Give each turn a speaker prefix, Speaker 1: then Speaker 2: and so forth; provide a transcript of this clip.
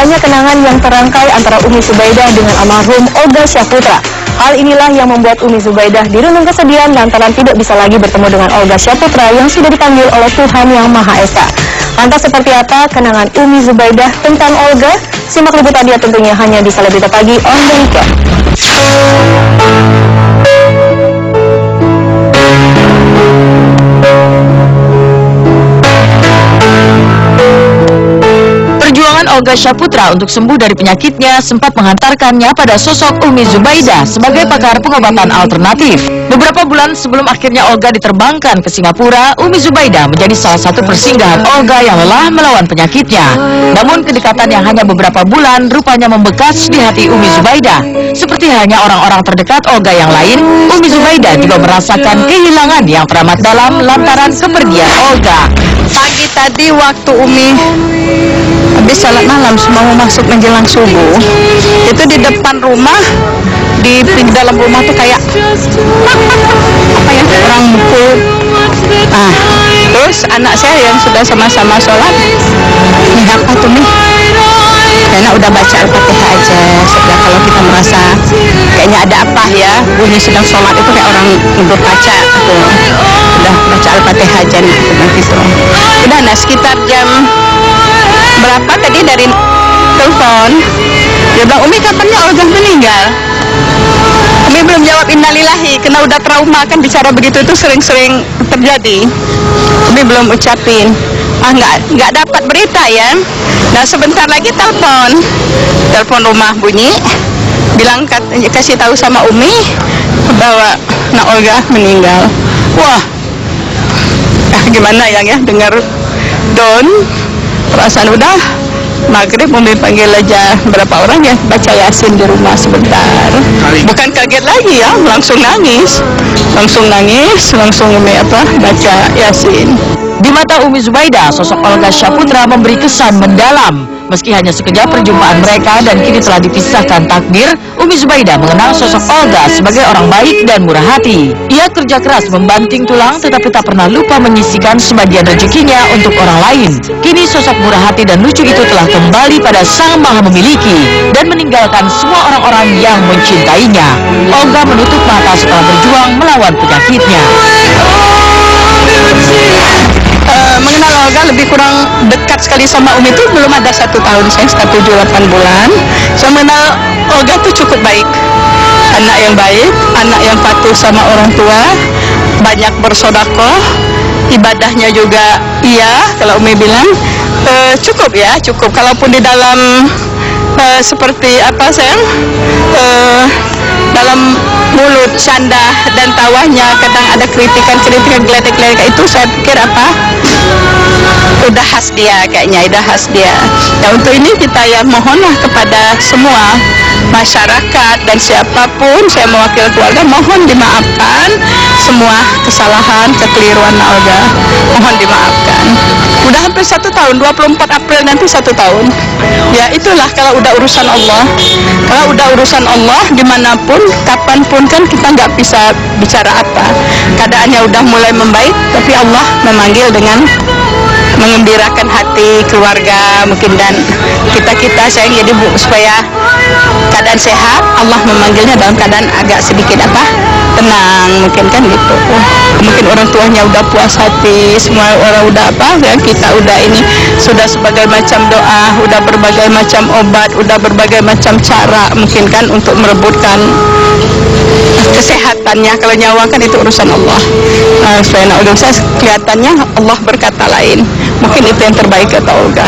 Speaker 1: banyak kenangan yang terangkai antara Umi Zubaidah dengan almarhum Olga Syahputra. Hal inilah yang membuat Umi Zubaidah dirundung kesedihan lantaran tidak bisa lagi bertemu dengan Olga Syahputra yang sudah dipanggil oleh Tuhan Yang Maha Esa. Lantas seperti apa kenangan Umi Zubaidah tentang Olga? Simak liputannya tentunya hanya di Selebrita Pagi on the Weekend.
Speaker 2: Olga Syahputra untuk sembuh dari penyakitnya sempat mengantarkannya pada sosok Umi Zubaidah sebagai pakar pengobatan alternatif. Beberapa bulan sebelum akhirnya Olga diterbangkan ke Singapura, Umi Zubaidah menjadi salah satu persinggahan Olga yang lelah melawan penyakitnya. Namun kedekatan yang hanya beberapa bulan rupanya membekas di hati Umi Zubaidah. Seperti hanya orang-orang terdekat Olga yang lain, Umi Zubaidah juga merasakan kehilangan yang teramat dalam lantaran kepergian Olga.
Speaker 3: Pagi tadi waktu Umi habis salat malam, semua mau masuk menjelang subuh, itu di depan rumah, di dalam rumah tuh kayak apa ya, orang mukul. Terus anak saya yang sudah sama-sama sholat, ini apa tuh nih? Karena udah baca Al-Fatihah aja. Setelah kalau kita merasa kayaknya ada apa ya, bunyi sedang sholat itu kayak orang berbaca tuh. Udah baca Al-Fatihah aja nanti tuh. Udah, nah sekitar jam berapa tadi dari telepon, dia bilang, Umi kapannya Olga meninggal? Umi belum jawab innalillahi, karena udah trauma kan bicara begitu itu sering-sering terjadi. Umi belum ucapin, nggak dapat berita ya. Nah sebentar lagi telepon rumah bunyi, bilang kasih tahu sama Umi bahwa Nak Olga meninggal. Wah, gimana ya dengar Don. Perasaan udah maghrib Umi panggil aja berapa orang ya baca Yasin di rumah sebentar. Bukan kaget lagi ya, langsung nangis, langsung Umi baca Yasin.
Speaker 2: Di mata Umi Zubaidah, sosok Olga Syahputra memberi kesan mendalam. Meski hanya sekejap perjumpaan mereka dan kini telah dipisahkan takdir, Umi Zubaidah mengenal sosok Olga sebagai orang baik dan murah hati. Ia kerja keras membanting tulang tetapi tak pernah lupa menyisihkan sebagian rezekinya untuk orang lain. Kini sosok murah hati dan lucu itu telah kembali pada Sang Maha Memiliki dan meninggalkan semua orang-orang yang mencintainya. Olga menutup mata setelah berjuang melawan penyakitnya.
Speaker 3: Mengenal Olga lebih kurang dekat sekali sama Umi itu belum ada 1 tahun, saya 7-8 bulan. Saya mengenal Olga itu cukup baik, anak yang baik, anak yang patuh sama orang tua, banyak bersedekah, ibadahnya juga iya. Kalau Umi bilang cukup ya, cukup. Kalaupun di dalam seperti apa sayang, dalam mulut canda dan tawanya kadang ada kritikan geledek-geledek itu, saya pikir udah khas dia kayaknya, udah khas dia. Nah untuk ini kita ya mohonlah kepada semua masyarakat dan siapapun, saya mewakili keluarga, mohon dimaafkan semua kesalahan, kekeliruan Olga, mohon dimaafkan. Udah hampir 1 tahun, 24 April nanti 1 tahun. Ya itulah kalau udah urusan Allah. Kalau udah urusan Allah, dimanapun, kapanpun kan kita nggak bisa bicara apa. Keadaannya udah mulai membaik, tapi Allah memanggil dengan mengembirakan hati keluarga mungkin, dan kita sayang jadi supaya keadaan sehat. Allah memanggilnya dalam keadaan agak sedikit tenang mungkin kan gitu. Mungkin orang tuanya udah puas hati, semua orang udah ya kita udah ini sudah sebagai macam doa, udah berbagai macam obat, udah berbagai macam cara mungkin kan untuk merebutkan kesehatannya. Kalau nyawa kan itu urusan Allah. Supaya Olga kelihatannya Allah berkata lain, mungkin itu yang terbaik kata Olga.